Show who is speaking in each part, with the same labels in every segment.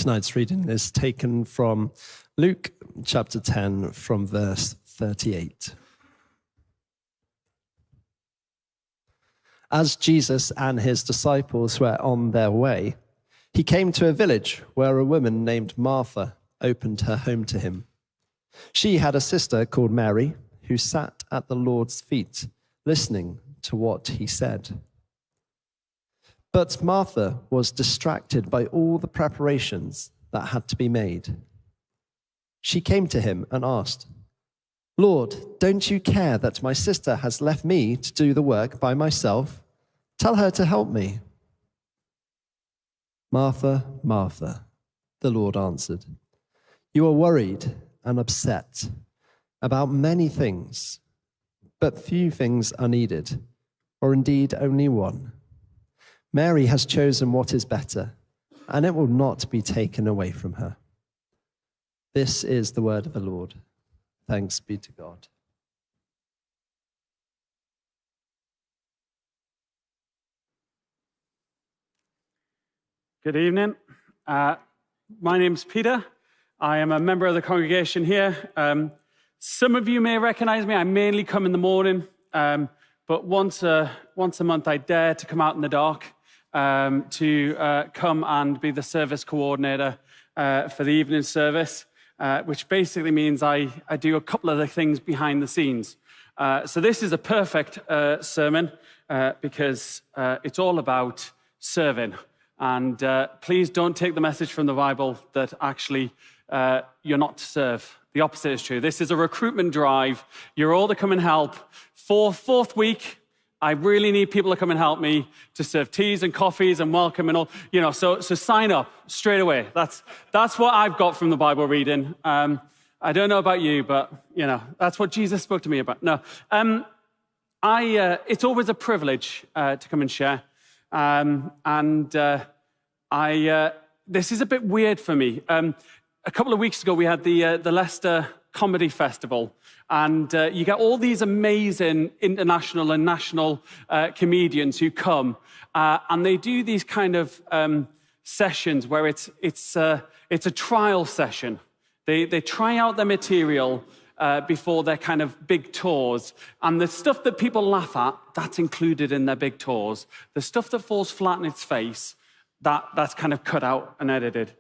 Speaker 1: Tonight's reading is taken from Luke chapter 10 from verse 38. As Jesus and his disciples were on their way, he came to a village where a woman named Martha opened her home to him. She had a sister called Mary who sat at the Lord's feet, listening to what he said. But Martha was distracted by all the preparations that had to be made. She came to him and asked, "Lord, don't you care that my sister has left me to do the work by myself? Tell her to help me." "Martha, Martha," the Lord answered, "you are worried and upset about many things, but few things are needed, or indeed only one. Mary has chosen what is better, and it will not be taken away from her." This is the word of the Lord. Thanks be to God.
Speaker 2: Good evening. My name's Peter. I am a member of the congregation here. Some of you may recognize me. I mainly come in the morning, but once a month I dare to come out in the dark to come and be the service coordinator for the evening service, which basically means I do a couple of the things behind the scenes. So this is a perfect sermon because it's all about serving. And please don't take the message from the Bible that actually you're not to serve. The opposite is true. This is a recruitment drive. You're all to come and help. Fourth week, I really need people to come and help me to serve teas and coffees and welcome and all. So sign up straight away. That's what I've got from the Bible reading. I don't know about you, but that's what Jesus spoke to me about. No, it's always a privilege to come and share. This is a bit weird for me. A couple of weeks ago, we had the Leicester Comedy Festival, and you get all these amazing international and national comedians who come, and they do these kind of sessions where it's a trial session. They try out their material before their kind of big tours, and the stuff that people laugh at, that's included in their big tours. The stuff that falls flat in its face, that's kind of cut out and edited.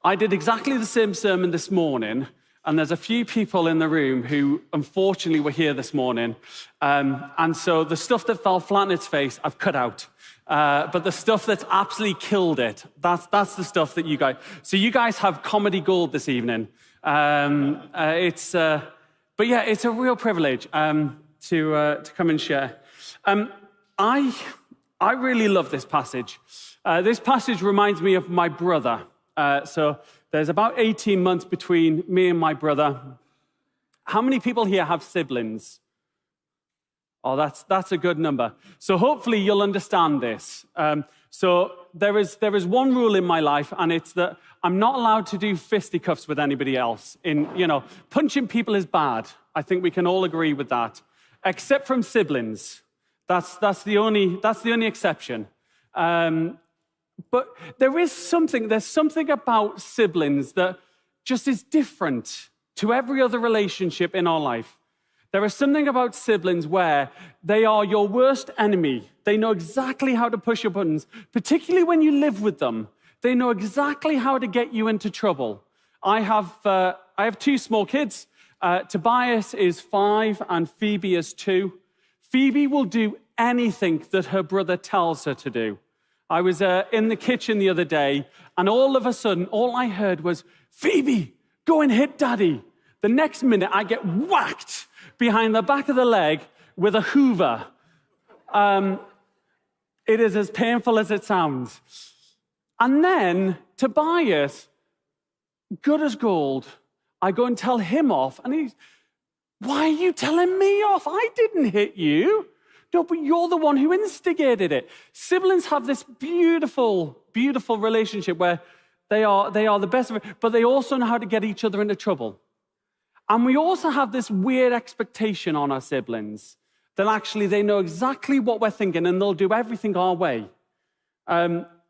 Speaker 2: I did exactly the same sermon this morning, and there's a few people in the room who unfortunately were here this morning, and so the stuff that fell flat in its face, I've cut out. But the stuff that's absolutely killed it, that's the stuff that you guys... So you guys have comedy gold this evening. But yeah, it's a real privilege to come and share. I really love this passage. This passage reminds me of my brother. So there's about 18 months between me and my brother. How many people here have siblings? Oh, that's a good number. So hopefully you'll understand this. So there is one rule in my life, and it's that I'm not allowed to do fisticuffs with anybody else. Punching people is bad. I think we can all agree with that, except from siblings. That's the only exception. But there's something about siblings that just is different to every other relationship in our life. There is something about siblings where they are your worst enemy. They know exactly how to push your buttons, particularly when you live with them. They know exactly how to get you into trouble. I have two small kids. Tobias is 5 and Phoebe is 2. Phoebe will do anything that her brother tells her to do. I was in the kitchen the other day, and all of a sudden, all I heard was, "Phoebe, go and hit Daddy." The next minute, I get whacked behind the back of the leg with a Hoover. It is as painful as it sounds. And then Tobias, good as gold, I go and tell him off, and he's, "Why are you telling me off? I didn't hit you." "No, but you're the one who instigated it." Siblings have this beautiful, beautiful relationship where they are the best of it, but they also know how to get each other into trouble. And we also have this weird expectation on our siblings that actually they know exactly what we're thinking and they'll do everything our way.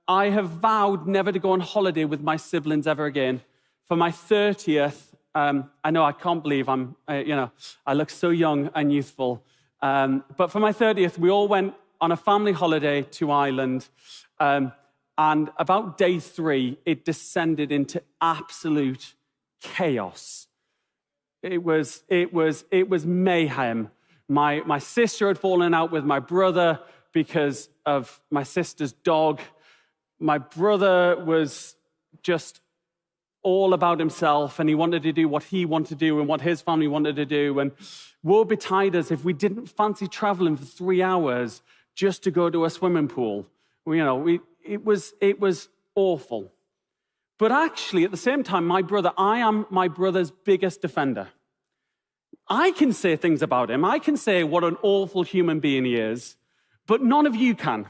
Speaker 2: I have vowed never to go on holiday with my siblings ever again. For my 30th, I know I can't believe I look so young and youthful. But for my 30th, we all went on a family holiday to Ireland. And about day 3, it descended into absolute chaos. It was mayhem. My sister had fallen out with my brother because of my sister's dog. My brother was just all about himself, and he wanted to do what he wanted to do and what his family wanted to do. And woe betide us if we didn't fancy traveling for 3 hours just to go to a swimming pool. It was awful. But actually, at the same time, I am my brother's biggest defender. I can say things about him. I can say what an awful human being he is, but none of you can.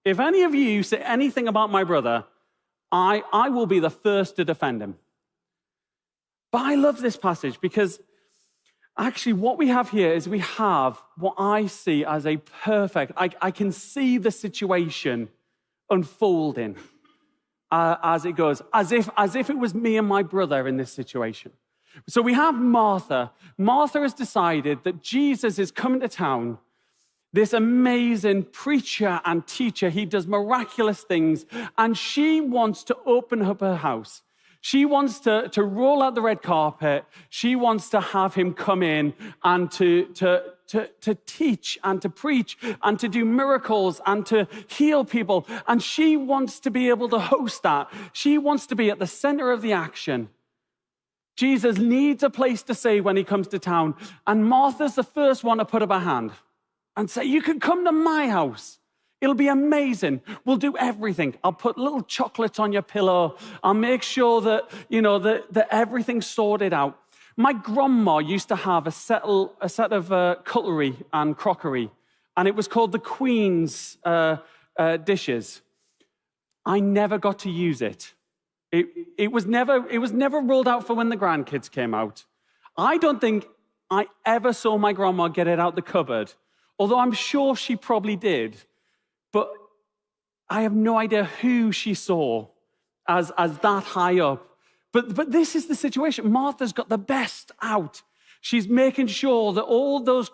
Speaker 2: If any of you say anything about my brother, I will be the first to defend him. But I love this passage because actually what we have here is we have what I see as a perfect, I can see the situation unfolding as it goes, as if it was me and my brother in this situation. So we have Martha. Martha has decided that Jesus is coming to town, this amazing preacher and teacher. He does miraculous things, and she wants to open up her house. She wants to roll out the red carpet. She wants to have him come in and to teach and to preach and to do miracles and to heal people. And she wants to be able to host that. She wants to be at the center of the action. Jesus needs a place to say when he comes to town. And Martha's the first one to put up her hand and say, you can come to my house. It'll be amazing. We'll do everything. I'll put little chocolates on your pillow. I'll make sure that, that everything's sorted out. My grandma used to have a set of cutlery and crockery, and it was called the Queen's dishes. I never got to use it. It was never rolled out for when the grandkids came out. I don't think I ever saw my grandma get it out the cupboard, although I'm sure she probably did. But I have no idea who she saw as that high up. But this is the situation. Martha's got the best out. She's making sure that all those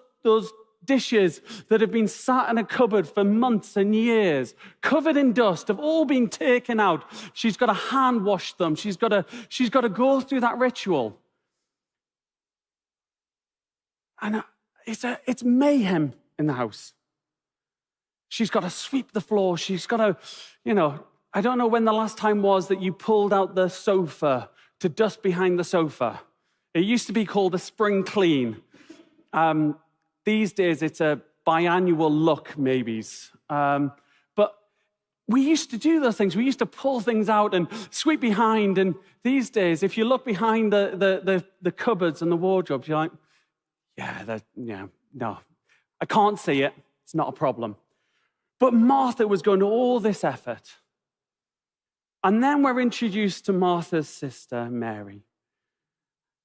Speaker 2: dishes that have been sat in a cupboard for months and years, covered in dust, have all been taken out. She's got to hand wash them. She's got to go through that ritual. And it's mayhem in the house. She's got to sweep the floor. She's got to, I don't know when the last time was that you pulled out the sofa to dust behind the sofa. It used to be called a spring clean. These days, it's a biannual look, maybes. But we used to do those things. We used to pull things out and sweep behind. And these days, if you look behind the cupboards and the wardrobes, you're like, no, I can't see it. It's not a problem. But Martha was going to all this effort. And then we're introduced to Martha's sister, Mary.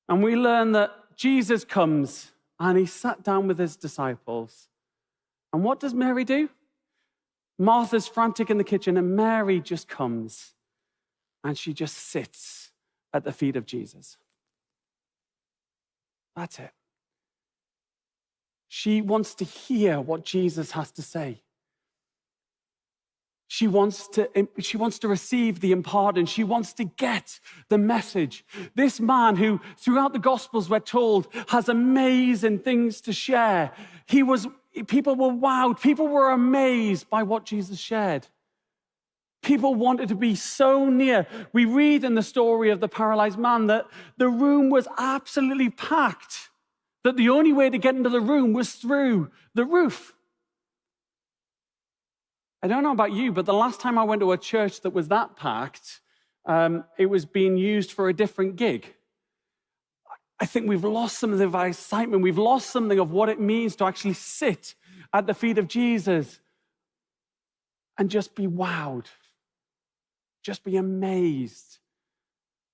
Speaker 2: And we learn that Jesus comes and he sat down with his disciples. And what does Mary do? Martha's frantic in the kitchen, and Mary just comes and she just sits at the feet of Jesus. That's it. She wants to hear what Jesus has to say. She wants to receive the imparted. She wants to get the message. This man who, throughout the Gospels, we're told, has amazing things to share. People were wowed. People were amazed by what Jesus shared. People wanted to be so near. We read in the story of the paralyzed man that the room was absolutely packed, that the only way to get into the room was through the roof. I don't know about you, but the last time I went to a church that was that packed, it was being used for a different gig. I think we've lost some of the excitement. We've lost something of what it means to actually sit at the feet of Jesus and just be wowed, just be amazed.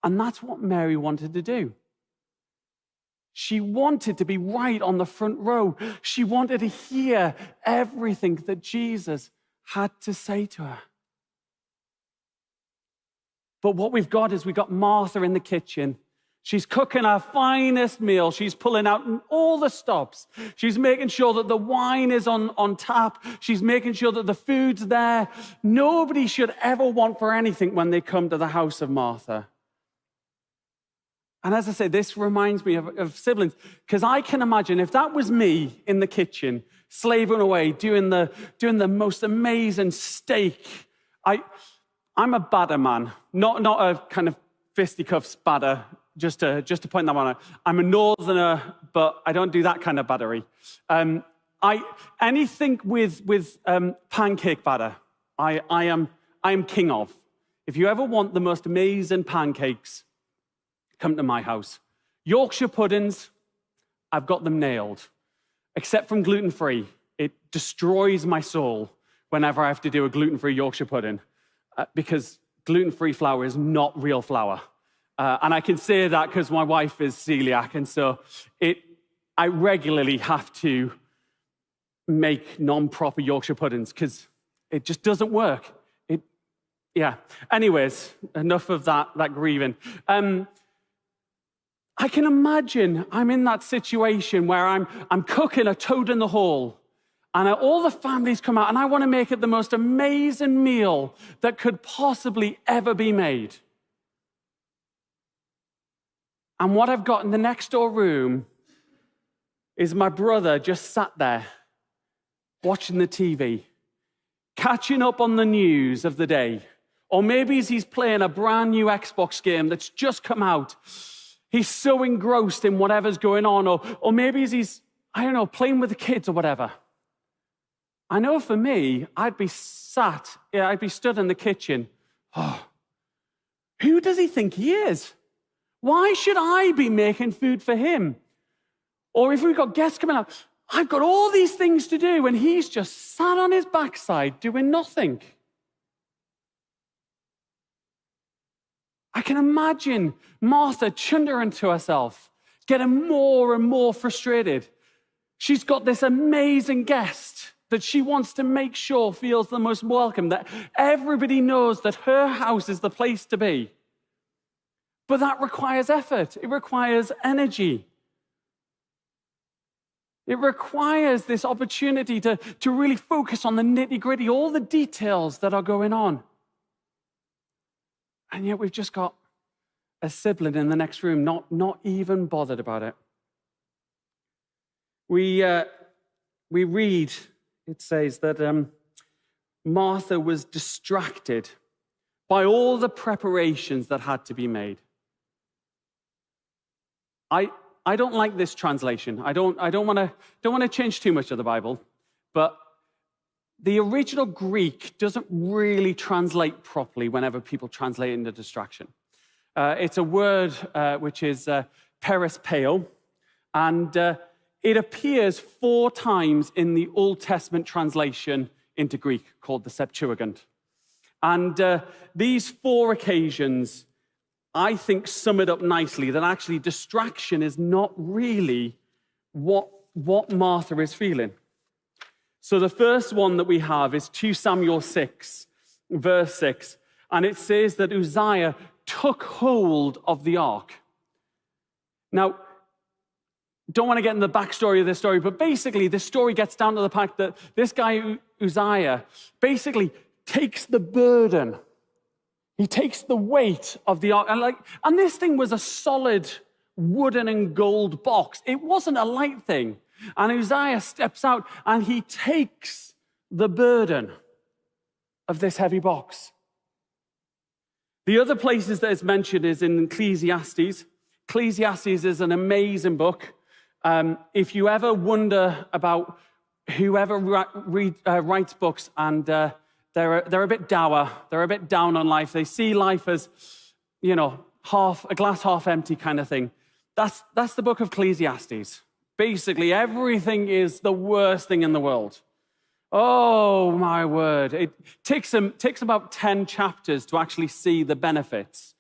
Speaker 2: And that's what Mary wanted to do. She wanted to be right on the front row. She wanted to hear everything that Jesus had to say to her. But what we've got is we've got Martha in the kitchen. She's cooking our finest meal. She's pulling out all the stops. She's making sure that the wine is on tap. She's making sure that the food's there. Nobody should ever want for anything when they come to the house of Martha. And as I say, this reminds me of siblings, because I can imagine if that was me in the kitchen, slaving away, doing the most amazing steak. I'm a batter man, not a kind of fisticuffs batter. Just to point that one out, I'm a northerner, but I don't do that kind of battery. Anything with pancake batter, I am king of. If you ever want the most amazing pancakes, come to my house. Yorkshire puddings, I've got them nailed. Except from gluten-free, it destroys my soul whenever I have to do a gluten-free Yorkshire pudding, because gluten-free flour is not real flour. And I can say that because my wife is celiac, and so I regularly have to make non-proper Yorkshire puddings because it just doesn't work. Anyways, enough of that grieving. I can imagine I'm in that situation where I'm cooking a toad in the hall, and all the families come out, and I want to make it the most amazing meal that could possibly ever be made. And what I've got in the next door room is my brother just sat there watching the TV, catching up on the news of the day. Or maybe he's playing a brand new Xbox game that's just come out. He's so engrossed in whatever's going on. Or maybe he's, I don't know, playing with the kids or whatever. I know for me, I'd be stood in the kitchen. Oh, who does he think he is? Why should I be making food for him? Or if we've got guests coming up, I've got all these things to do, and he's just sat on his backside doing nothing. I can imagine Martha chundering to herself, getting more and more frustrated. She's got this amazing guest that she wants to make sure feels the most welcome, that everybody knows that her house is the place to be. But that requires effort. It requires energy. It requires this opportunity to really focus on the nitty-gritty, all the details that are going on. And yet we've just got a sibling in the next room, not even bothered about it. We read, it says that Martha was distracted by all the preparations that had to be made. I don't like this translation. I don't want to change too much of the Bible, but the original Greek doesn't really translate properly whenever people translate into distraction. It's a word which is perispeo, and it appears 4 times in the Old Testament translation into Greek called the Septuagint. And these 4 occasions, I think, sum it up nicely, that actually distraction is not really what Martha is feeling. So the first one that we have is 2 Samuel 6, verse 6, and it says that Uzziah took hold of the ark. Now, don't want to get in the backstory of this story, but basically this story gets down to the fact that this guy, Uzziah, basically takes the burden. He takes the weight of the ark. And this thing was a solid wooden and gold box. It wasn't a light thing. And Uzziah steps out and he takes the burden of this heavy box. The other places that it's mentioned is in Ecclesiastes. Ecclesiastes is an amazing book. If you ever wonder about whoever writes books and they're a bit dour, they're a bit down on life, they see life as, a glass half empty kind of thing. That's the book of Ecclesiastes. Basically, everything is the worst thing in the world. Oh, my word. It takes about 10 chapters to actually see the benefits.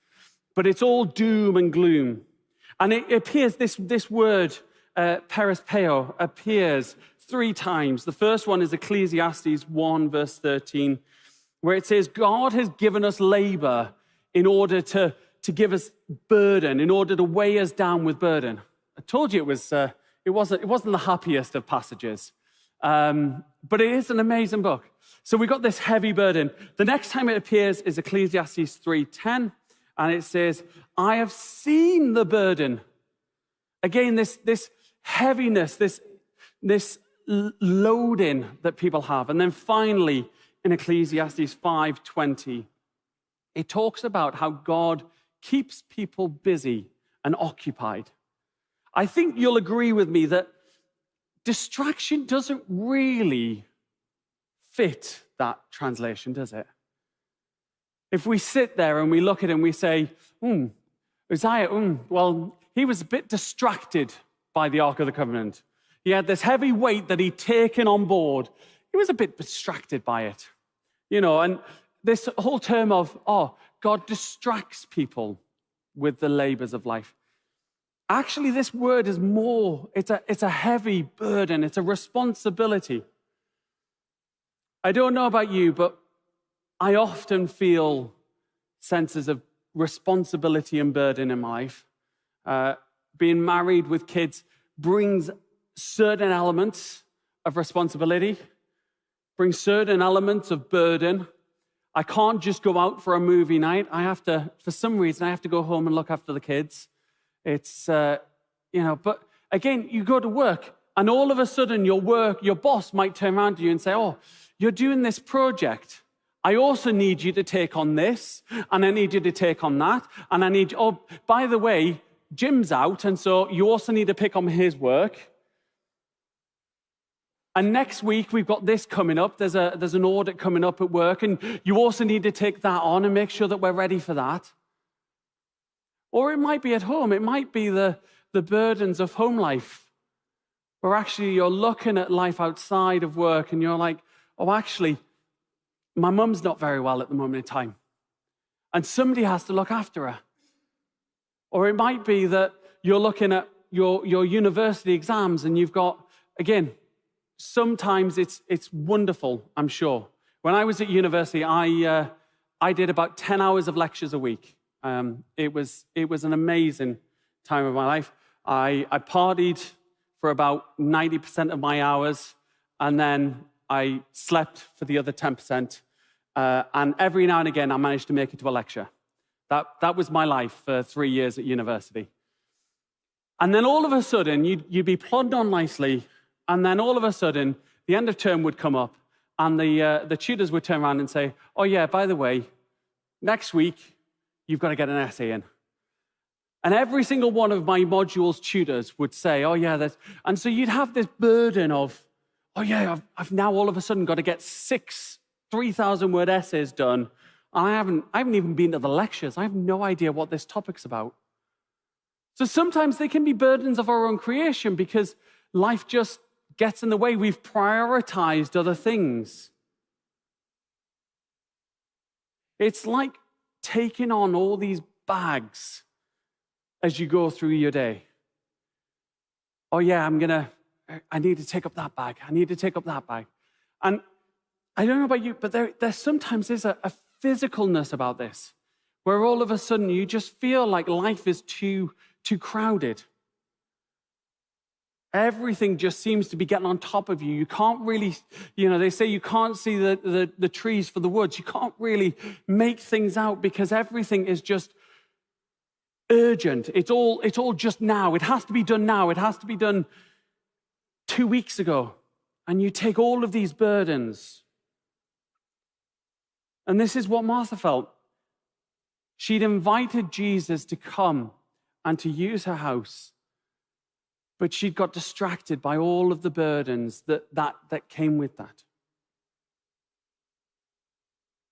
Speaker 2: But it's all doom and gloom. And it appears, this word, perispeo, appears 3 times. The first one is Ecclesiastes 1, verse 13, where it says, God has given us labor in order to give us burden, in order to weigh us down with burden. I told you it wasn't the happiest of passages, but it is an amazing book. So we got this heavy burden. The next time it appears is Ecclesiastes 3:10, and it says, I have seen the burden. Again, this heaviness, this loading that people have. And then finally, in Ecclesiastes 5:20, it talks about how God keeps people busy and occupied. I think you'll agree with me that distraction doesn't really fit that translation, does it? If we sit there and we look at it and we say, Uzziah, well, he was a bit distracted by the Ark of the Covenant. He had this heavy weight that he'd taken on board. He was a bit distracted by it. And this whole term of, God distracts people with the labors of life. Actually, this word is more, it's a heavy burden. It's a responsibility. I don't know about you, but I often feel senses of responsibility and burden in my life. Being married with kids brings certain elements of responsibility, brings certain elements of burden. I can't just go out for a movie night. For some reason, I have to go home and look after the kids. It's, but again, you go to work and all of a sudden your boss might turn around to you and say, you're doing this project. I also need you to take on this, and I need you to take on that, and I need, by the way, Jim's out, and so you also need to pick on his work. And next week, we've got this coming up. There's an audit coming up at work, and you also need to take that on and make sure that we're ready for that. Or it might be at home. It might be the burdens of home life, where actually you're looking at life outside of work, and you're like, actually, my mum's not very well at the moment in time, and somebody has to look after her. Or it might be that you're looking at your university exams, and you've got, again, sometimes it's wonderful, I'm sure. When I was at university, I did about 10 hours of lectures a week. It was an amazing time of my life. I partied for about 90% of my hours, and then I slept for the other 10%. And every now and again, I managed to make it to a lecture. That was my life for 3 years at university. And then all of a sudden, you'd be plodding on nicely, and then all of a sudden, the end of term would come up, and the tutors would turn around and say, by the way, next week, you've got to get an essay in. And every single one of my modules tutors would say, and so you'd have this burden of, I've now all of a sudden got to get 6 3,000-word essays done, and I haven't even been to the lectures. I have no idea what this topic's about. So sometimes they can be burdens of our own creation because life just gets in the way. We've prioritized other things. It's like taking on all these bags as you go through your day. I need to take up that bag. I need to take up that bag. And I don't know about you, but there sometimes is a physicalness about this, where all of a sudden you just feel like life is too crowded. Everything just seems to be getting on top of you. You can't really, they say you can't see the trees for the woods. You can't really make things out because everything is just urgent. It's all just now. It has to be done now. It has to be done 2 weeks ago. And you take all of these burdens. And this is what Martha felt. She'd invited Jesus to come and to use her house, but she'd got distracted by all of the burdens that came with that.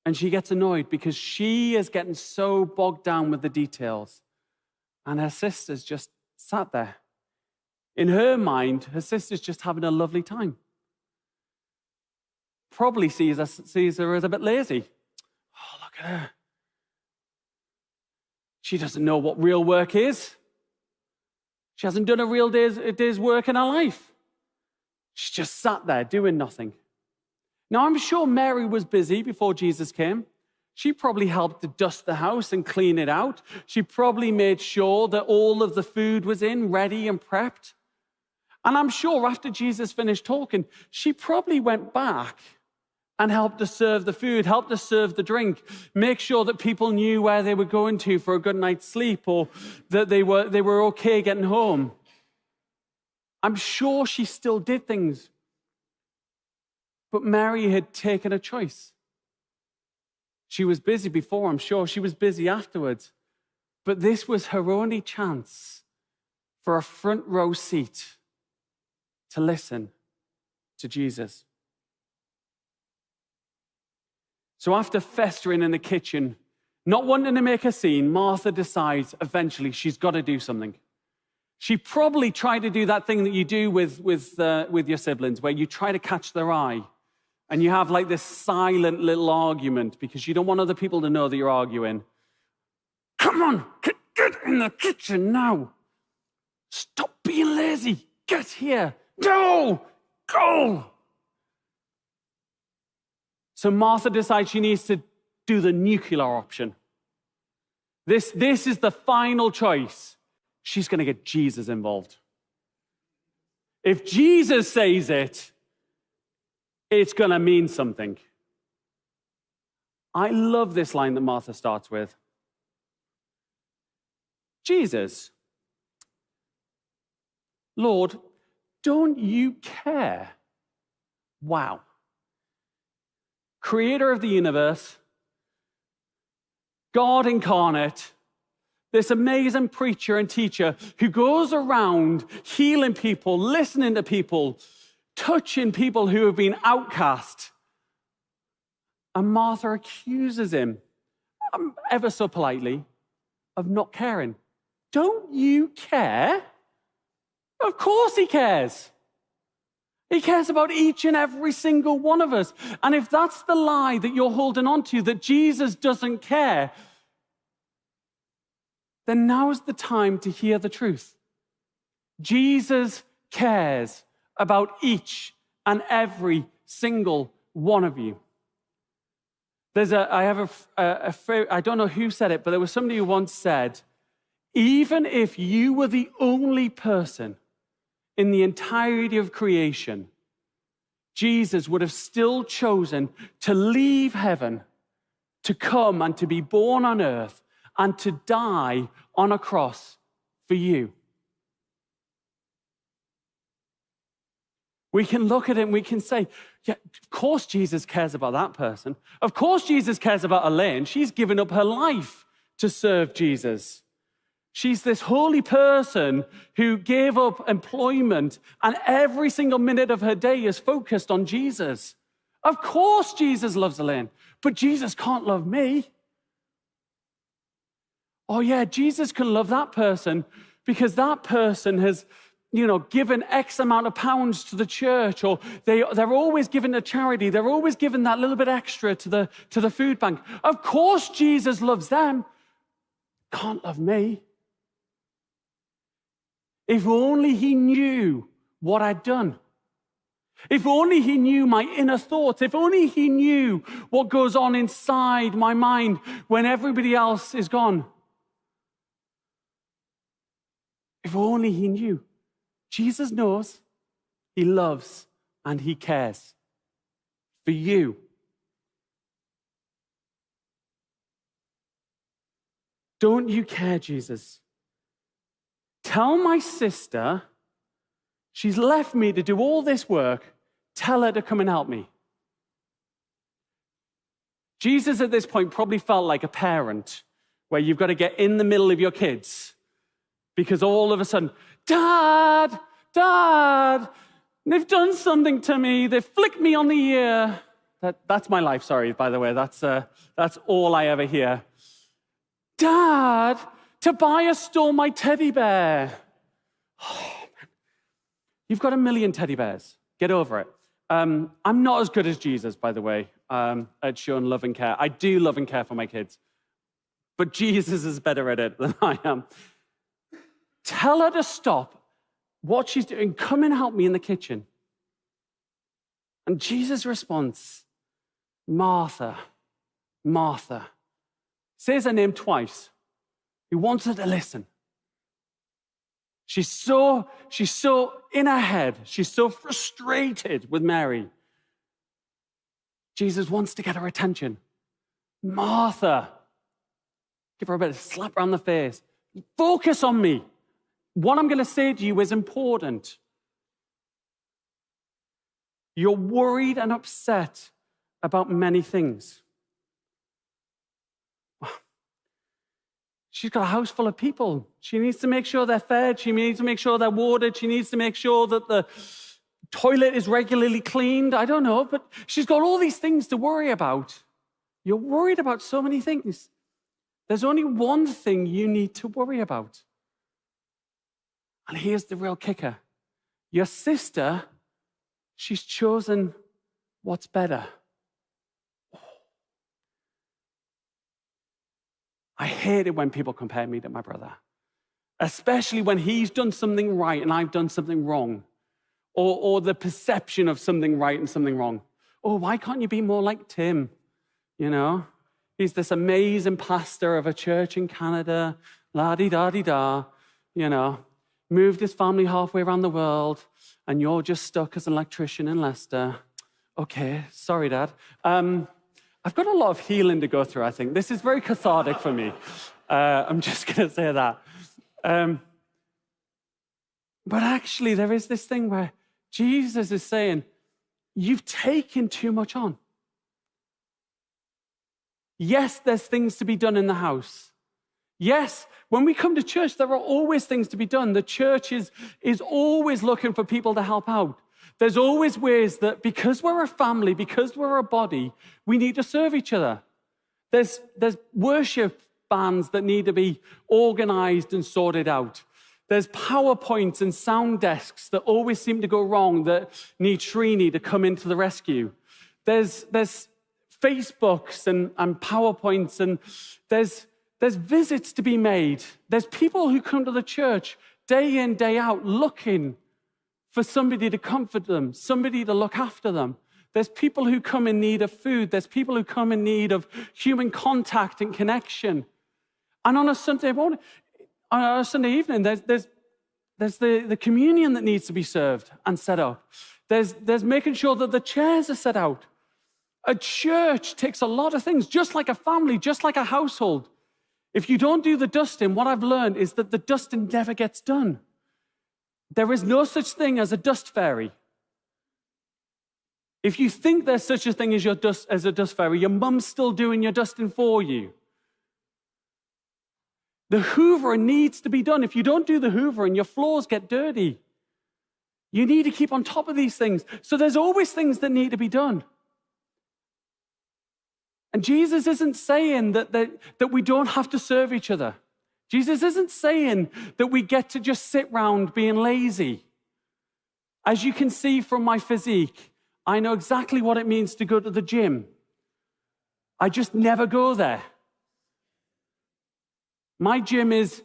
Speaker 2: And she gets annoyed because she is getting so bogged down with the details, and her sister's just sat there. In her mind, her sister's just having a lovely time. Probably sees her as a bit lazy. Oh, look at her. She doesn't know what real work is. She hasn't done a real day's work in her life. She's just sat there doing nothing. Now, I'm sure Mary was busy before Jesus came. She probably helped to dust the house and clean it out. She probably made sure that all of the food was in, ready and prepped. And I'm sure after Jesus finished talking, she probably went back and helped to serve the food, helped to serve the drink, make sure that people knew where they were going to for a good night's sleep, or that they were okay getting home. I'm sure she still did things. But Mary had taken a choice. She was busy before, I'm sure. She was busy afterwards. But this was her only chance for a front row seat to listen to Jesus. So after festering in the kitchen, not wanting to make a scene, Martha decides eventually she's got to do something. She probably tried to do that thing that you do with your siblings, where you try to catch their eye, and you have like this silent little argument because you don't want other people to know that you're arguing. Come on, get in the kitchen now. Stop being lazy. Get here. Go. So Martha decides she needs to do the nuclear option. This is the final choice. She's going to get Jesus involved. If Jesus says it, it's going to mean something. I love this line that Martha starts with. Jesus, Lord, don't you care? Wow. Creator of the universe, God incarnate, this amazing preacher and teacher who goes around healing people, listening to people, touching people who have been outcast. And Martha accuses him, ever so politely, of not caring. Don't you care? Of course he cares. He cares about each and every single one of us. And if that's the lie that you're holding on to, that Jesus doesn't care, then now's the time to hear the truth. Jesus cares about each and every single one of you. I don't know who said it, but there was somebody who once said, even if you were the only person in the entirety of creation, Jesus would have still chosen to leave heaven, to come and to be born on earth, and to die on a cross for you. We can look at it and we can say, yeah, of course Jesus cares about that person. Of course Jesus cares about Elaine. She's given up her life to serve Jesus. She's this holy person who gave up employment, and every single minute of her day is focused on Jesus. Of course Jesus loves Elaine, but Jesus can't love me. Oh yeah, Jesus can love that person because that person has, given X amount of pounds to the church, or they're always giving to charity. They're always giving that little bit extra to the food bank. Of course Jesus loves them. Can't love me. If only he knew what I'd done. If only he knew my inner thoughts. If only he knew what goes on inside my mind when everybody else is gone. If only he knew. Jesus knows, he loves, and he cares for you. Don't you care, Jesus? Tell my sister she's left me to do all this work. Tell her to come and help me. Jesus at this point probably felt like a parent where you've got to get in the middle of your kids because all of a sudden, Dad, they've done something to me. They've flicked me on the ear. That's my life, sorry, by the way. That's all I ever hear. Dad, Tobias stole my teddy bear. Oh, man. You've got 1 million teddy bears. Get over it. I'm not as good as Jesus, by the way, at showing love and care. I do love and care for my kids. But Jesus is better at it than I am. Tell her to stop what she's doing. Come and help me in the kitchen. And Jesus' response, Martha, Martha. Says her name twice. He wants her to listen. She's so in her head. She's so frustrated with Mary. Jesus wants to get her attention. Martha. Give her a bit of slap around the face. Focus on me. What I'm going to say to you is important. You're worried and upset about many things. She's got a house full of people. She needs to make sure they're fed. She needs to make sure they're watered. She needs to make sure that the toilet is regularly cleaned. I don't know, but she's got all these things to worry about. You're worried about so many things. There's only one thing you need to worry about. And here's the real kicker. Your sister, she's chosen what's better. I hate it when people compare me to my brother, especially when he's done something right and I've done something wrong, or the perception of something right and something wrong. Oh, why can't you be more like Tim? You know, he's this amazing pastor of a church in Canada, la-di-da-di-da, you know, moved his family halfway around the world, and you're just stuck as an electrician in Leicester. Okay, sorry, Dad. I've got a lot of healing to go through, I think. This is very cathartic for me. I'm just going to say that. But actually, there is this thing where Jesus is saying, you've taken too much on. Yes, there's things to be done in the house. Yes, when we come to church, there are always things to be done. The church is always looking for people to help out. There's always ways that because we're a family, because we're a body, we need to serve each other. There's worship bands that need to be organized and sorted out. There's PowerPoints and sound desks that always seem to go wrong that need Srini to come into the rescue. There's Facebooks and PowerPoints, and there's visits to be made. There's people who come to the church day in, day out looking for somebody to comfort them, somebody to look after them. There's people who come in need of food. There's people who come in need of human contact and connection. And on a Sunday morning, on a Sunday evening, there's the communion that needs to be served and set up. There's making sure that the chairs are set out. A church takes a lot of things, just like a family, just like a household. If you don't do the dusting, what I've learned is that the dusting never gets done. There is no such thing as a dust fairy. If you think there's such a thing as a dust fairy, your mum's still doing your dusting for you. The hoovering needs to be done. If you don't do the hoovering, your floors get dirty. You need to keep on top of these things. So there's always things that need to be done. And Jesus isn't saying that we don't have to serve each other. Jesus isn't saying that we get to just sit round being lazy. As you can see from my physique, I know exactly what it means to go to the gym. I just never go there. My gym is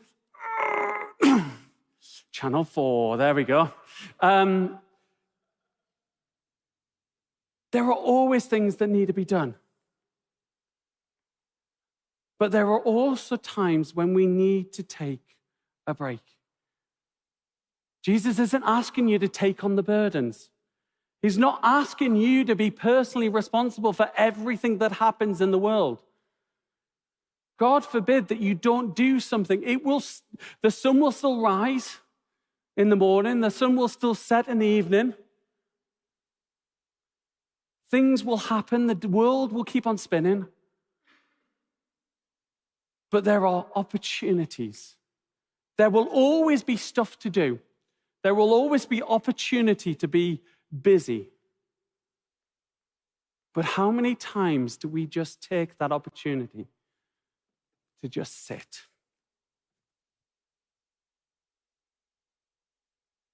Speaker 2: Channel 4, there we go. There are always things that need to be done. But there are also times when we need to take a break. Jesus isn't asking you to take on the burdens. He's not asking you to be personally responsible for everything that happens in the world. God forbid that you don't do something. The sun will still rise in the morning. The sun will still set in the evening. Things will happen. The world will keep on spinning. But there are opportunities. There will always be stuff to do. There will always be opportunity to be busy. But how many times do we just take that opportunity to just sit?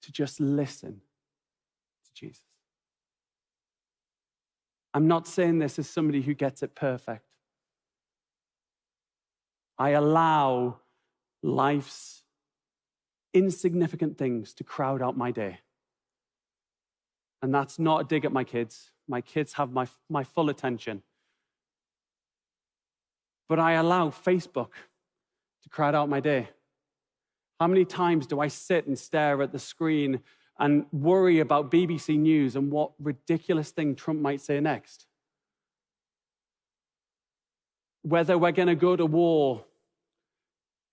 Speaker 2: To just listen to Jesus? I'm not saying this as somebody who gets it perfect. I allow life's insignificant things to crowd out my day. And that's not a dig at my kids. My kids have my full attention. but I allow Facebook to crowd out my day? How many times do I sit and stare at the screen and worry about BBC News and what ridiculous thing Trump might say next? Whether we're going to go to war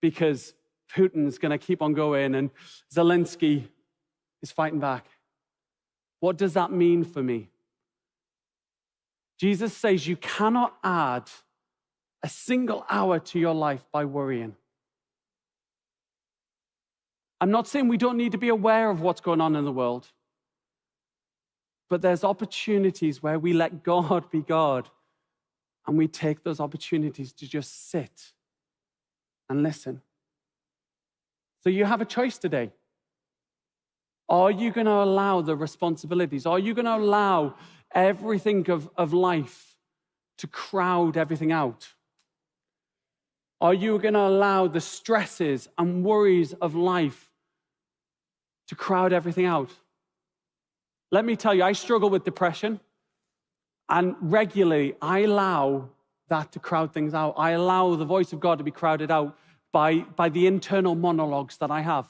Speaker 2: because Putin's going to keep on going and Zelensky is fighting back. What does that mean for me? Jesus says you cannot add a single hour to your life by worrying. I'm not saying we don't need to be aware of what's going on in the world, but there's opportunities where we let God be God, and we take those opportunities to just sit and listen. So you have a choice today. Are you going to allow the responsibilities? Are you going to allow everything of life to crowd everything out? Are you going to allow the stresses and worries of life to crowd everything out? Let me tell you, I struggle with depression, and regularly I allow that to crowd things out. I allow the voice of God to be crowded out by the internal monologues that I have.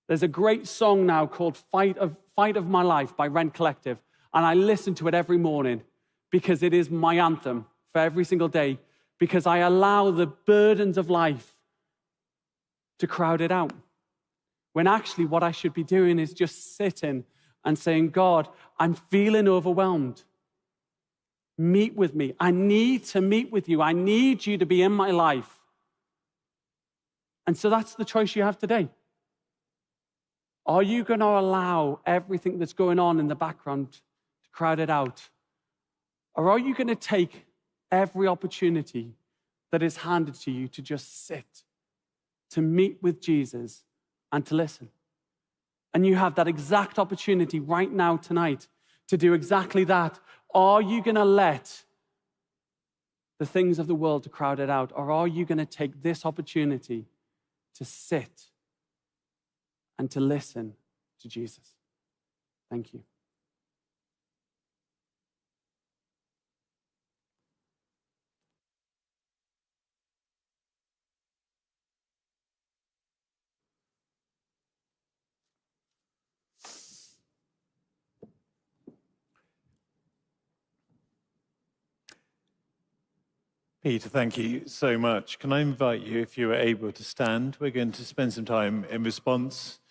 Speaker 2: There's a great song now called Fight of My Life by Rent Collective, and I listen to it every morning because it is my anthem for every single day, because I allow the burdens of life to crowd it out. When actually what I should be doing is just sitting and saying, God, I'm feeling overwhelmed. Meet with me. I need to meet with you. I need you to be in my life. And so that's the choice you have today. Are you going to allow everything that's going on in the background to crowd it out? Or are you going to take every opportunity that is handed to you to just sit, to meet with Jesus, and to listen? And you have that exact opportunity right now tonight to do exactly that. Are you going to let the things of the world to crowd it out? Or are you going to take this opportunity to sit and to listen to Jesus? Thank you.
Speaker 3: Peter, thank you so much. Can I invite you, if you are able to stand? We're going to spend some time in response